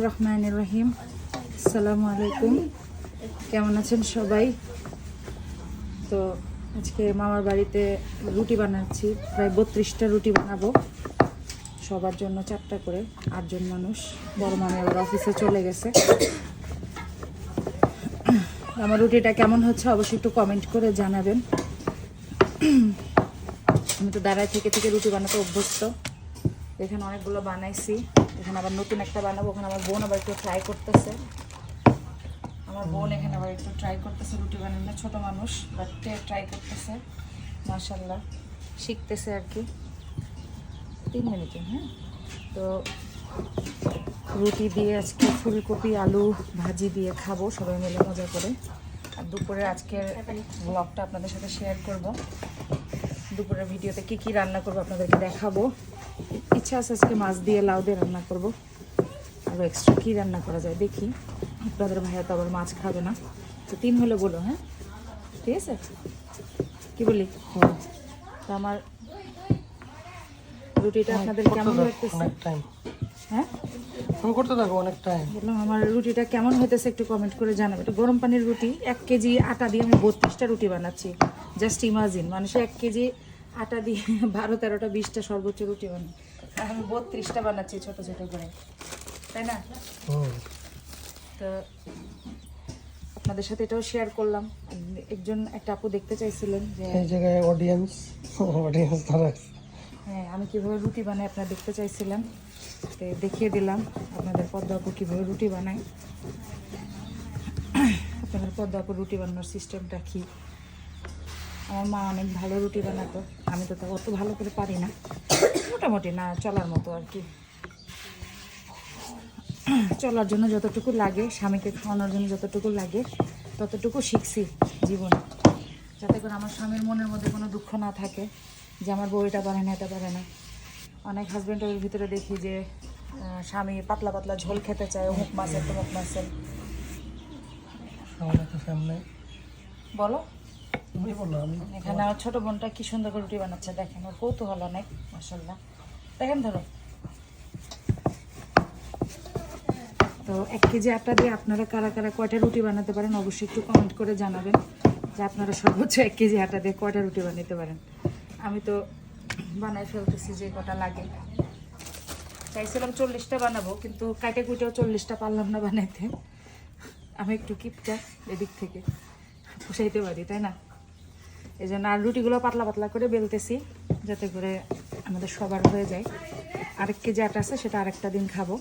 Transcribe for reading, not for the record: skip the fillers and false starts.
রহমানির রহিম। আসসালামু আলাইকুম, কেমন আছেন সবাই? তো আজকে মামার বাড়িতে রুটি বানাচ্ছি, প্রায় 32টা রুটি বানাবো সবার জন্য, 4টা করে, 8জন মানুষ। বড় মামি আবার অফিসে চলে গেছে। আমার রুটিটা কেমন হচ্ছে অবশ্যই একটু কমেন্ট করে জানাবেন। আমি তো দাঁড়ায় থেকে থেকে রুটি বানাতে অভ্যস্ত। এখানে অনেকগুলো বানাইছি, এখানে আবার নতুন একটা বানাবো। ওখানে আমার বোন আবার একটু ট্রাই করতেছে। এখানে আবার একটু ট্রাই করতেছে রুটি বানানো। ছোট মানুষ, বাট ট্রাই করতেছে, মাশাআল্লাহ শিখতেছে আর কি। 3 মিনিটে। হ্যাঁ, তো রুটি দিয়ে আজকে ফুলকপি আলু ভাজি দিয়ে খাবো সবাই মিলে মজা করে। আর দুপুরে আজকের ব্লগটা আপনাদের সাথে শেয়ার করব। দুপুরের ভিডিওতে কি কি রান্না করবো আপনাদেরকে দেখাবো। ইচ্ছা আছে আজকে মাছ দিয়ে লাউ দিয়ে রান্না করবো। আর এক্সট্রা কী রান্না করা যায় দেখি। আপনাদের ভাইয়া তো আবার মাছ খাবে না, তো 3 হলে বলো। হ্যাঁ, ঠিক আছে, কি বলি? তো আমার রুটিটা আপনাদের কেমন লাগতেছে? হ্যাঁ, করতে থাকো অনেক টাইম। বললাম আমার রুটিটা কেমন হইতেছে একটু কমেন্ট করে জানাবে। এটা গরম পানির রুটি, 1 কেজি আটা দিয়ে আমি 32টা রুটি বানাচ্ছি। জাস্ট ইমাজিন, মানুষে 1 কেজি আটা দিয়ে 12, 13টা, 20টা সর্বোচ্চ রুটি বানাই, আর আমি 32টা বানাচ্ছি ছোট ছোট করে, তাই না? তো আপনাদের সাথে এটাও শেয়ার করলাম। একটা আপু দেখতে চাইছিলেন যে এই জায়গায় অডিয়েন্স তারা। হ্যাঁ, আমি কীভাবে রুটি বানাই আপনারা দেখতে চাইছিলেন, তো দেখিয়ে দিলাম আপনাদের পদ্মা আপু কীভাবে রুটি বানায়। আপনাদের পদ্মা আপু রুটি বানানোর সিস্টেমটা কী। আমার মা অনেক ভালো রুটি বানাতো, আমি তো অত ভালো করে পারি না, মোটামুটি না চলার মতো আর কি। চলার জন্য যতটুকু লাগে, স্বামীকে খাওয়ানোর জন্য যতটুকু লাগে ততটুকু শিখছি জীবনে, যাতে করে আমার স্বামীর মনের মধ্যে কোনো দুঃখ না থাকে যে আমার বউ এটা পারে না, এটা পারে না। অনেক হাজব্যান্ডের ভিতরে দেখি যে স্বামী পাতলা পাতলা ঝোল খেতে চায়, অমুক মাছের তমুক মাছের। বলো, এখানে আমার ছোট বোনটা কি সুন্দর করে রুটি বানাচ্ছে, দেখেন, ওর কৌতূহল অনেক, মাশাআল্লাহ। দেখেন, ধরো। তো 1 কেজি আটা দিয়ে আপনারা কারা কারা কয়টা রুটি বানাতে পারেন অবশ্যই একটু কমেন্ট করে জানাবেন, যে আপনারা সর্বোচ্চ 1 কেজি আটা দিয়ে কয়টা রুটি বানাতে পারেন। আমি তো বানাই ফেলতেছি যে কটা লাগে। চাইছিলাম 40টা বানাবো, কিন্তু কাটে কুটেও 40টা পারলাম না বানাইতে। আমি একটু কিপটা এদিক থেকে পোষাইতে পারি, তাই না? এই জন্য আর রুটিগুলো পাতলা পাতলা করে বেলতেছি, যাতে করে আমাদের সবার হয়ে যায়। 1 কেজি আটা আছে, সেটা আরেকটা দিন খাবো।